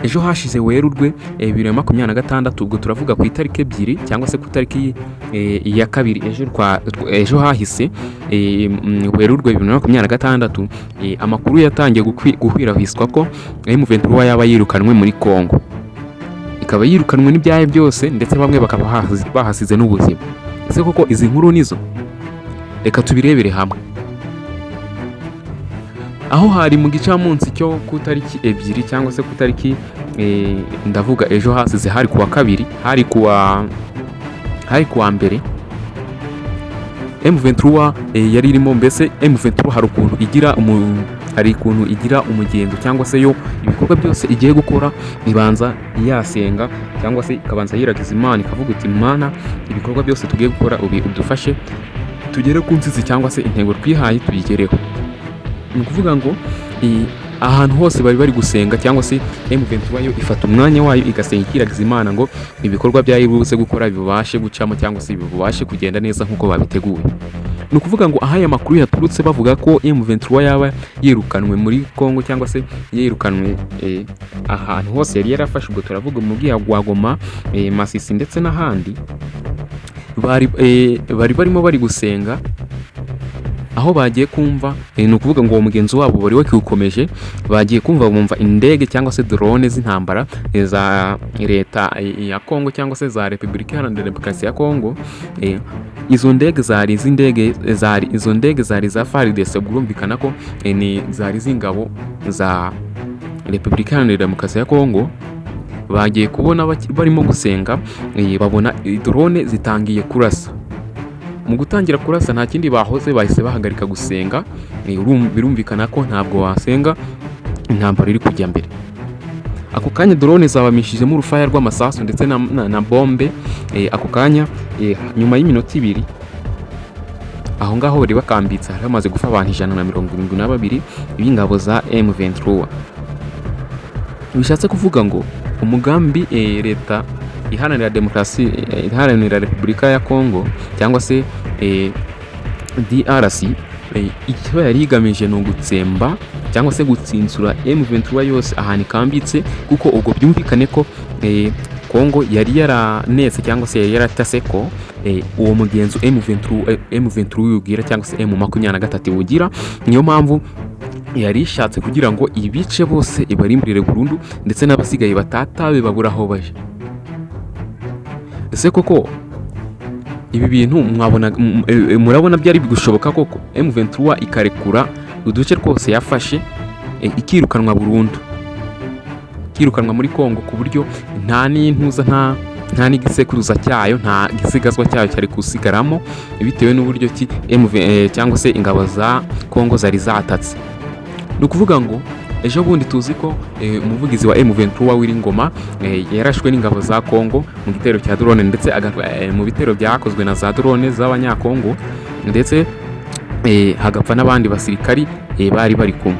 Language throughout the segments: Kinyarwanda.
ejo hashize Werurwe 2026 ubwo turavuga ku itariki 2 cyangwa se ku itariki ya kabiri ejo hahise Werurwe 2026 amakuru yatangiye gukwirahiswa ko M23 yaba yirukanwe muri Congo, ikaba yirukanwe n'ibyaye byose ndetse bamwe bakaba bahasize n'ubuzima. Ese koko izi nkuru nizo? Reka tubirebere hamwe. Aho hari mu gicamunsi cyo ku tariki 2 cyangwa se ku tariki ndavuga ejo hasize hari kuwa kabiri, hari kuwa mbere, M23 yari irimo, mbese M23 hari ukuntu igira umugenzo cyangwa se yo ibikorwa byose igiye gukora ibanza yasenga cyangwa se ikabanza yiragiza Imana, ikavuga iti Mana, ibikorwa byose tugiye gukora udufashe tugere ku nzizi cyangwa se intego twihaye tuyigereho. Ni ukuvuga ngo ahantu hose bari gusenga cyangwa se M23 yo ifata umwanya wayo igasenga ikiragiza Imana ngo ibikorwa byayo bibuze gukora bibashe gucamo cyangwa se bibashe kugenda neza nkuko babiteguye. Ni ukuvuga ngo aha aya makuru yaturutse bavuga ko M23 yaba yirukanwe muri Congo cyangwa se yirukanwe ahantu hose yari yarafashe, ubwo turavuga mu bwiya gwa Goma, Masisi ndetse n'ahandi barimo bari gusenga, aho bagiye kumva ni ukuvuga ngo uwo mugenzi wabo bari wakiukomeje, bagiye kumva bumva indege cyangwa se drone z'intambara za Leta ya Congo cyangwa se za République Démocratique du Congo. Izo ndege zari za FARDC, burumvikana ko ni zari z'ingabo za République Démocratique du Congo. Bagiye kubona barimo gusenga, babona drone zitangiye kurasa. Mu gutangira kurasa nta kindi bahoze, bahise bahagarika gusenga. Birumvikana ko ntabwo wasenga intambara iri kujya mbere. Ako kanya drone zabamishijemo urufaya rw'amasasu ndetse na bombe. Ako kanya nyuma y'iminota 2 aho ngaho bari bakambitse, hari hamaze gufa abantu 172 b'ingabo za M23. Bishatse kuvuga ngo umugambi Leta iharanira demokarasi, iharanira Repubulika ya Congo cyangwa se DRC, icyo yari igamije no gutsemba cyangwa se gutsinsura M23 yose ahantu ikambitse, kuko ubwo byumvikane ko Congo yari yaranetse cyangwa se yari yaratase ko uwo mugenzo M23 yugira cyangwa se M23 ugira. Niyo mpamvu yari ishatse kugira ngo ibice bose ibarimburire burundu ndetse n'abasigaye batatabe babura aho baje. Ese koko ibi bintu murabona byari bigushoboka koko M23 ikarekura uduce twose yafashe ikirukanwa burundu, kirukanwa muri Congo ku buryo nta n'intuza nta n'igisekuruza cyayo, nta gisigazwa cyayo cyari kusigaramo, bitewe n'uburyo ki cyangwa se ingabo za Congo zari zatatse. Ni ukuvuga ngo ejo bundi tuzi ko umuvugizi wa M23 w'Ingoma yarashwe n'ingabo za Congo mu gitero cya drone, ndetse mu bitero byakozwe na za drone z'abanyakongo, ndetse hagapfa n'abandi basirikari bari kumwe.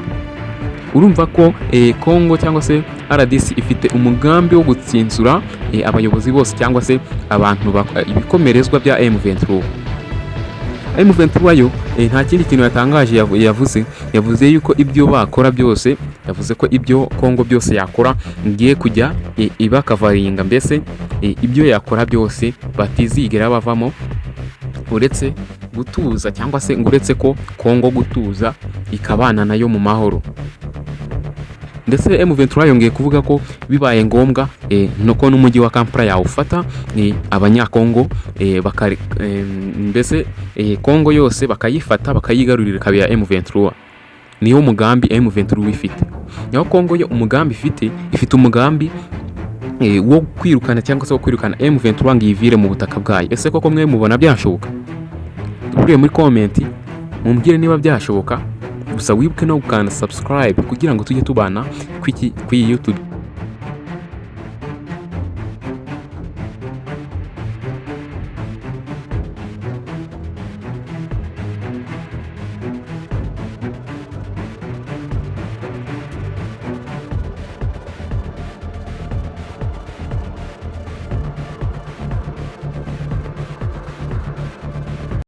Urumva ko Congo cyangwa se RDC ifite umugambi wo gutsinsura abayobozi bose cyangwa se abantu ibikomerezwa bya M23. M23 yo nta kindi kintu yatangaje yavuze yuko ibyo bakora byose, yavuze ko ibyo Congo byose yakora ngiye kujya ibakavaringa, mbese ibyo yakora byose batizigera bavamo, uretse gutuza cyangwa se nguretse ko Congo gutuza ikabana nayo mu mahoro. Ndetse M23 yongeye kuvuga ko bibaye ngombwa nuko n'umujyi wa Kampala yawufata abanyakongo mbese Congo yose bakayifata bakayigarurira kabya M23. Niyo mugambi M23 ifite. Naho Congo yo umugambi ifite umugambi wo kwirukana cyangwa se wo kwirukana M23 ngivire mu butaka bwayo. Ese koko mwe mubona byashoboka? Tuburiye muri comment mumbwire niba byashoboka. Gusa wibuke no gukanda subscribe kugira ngo tujye tubana kuri YouTube.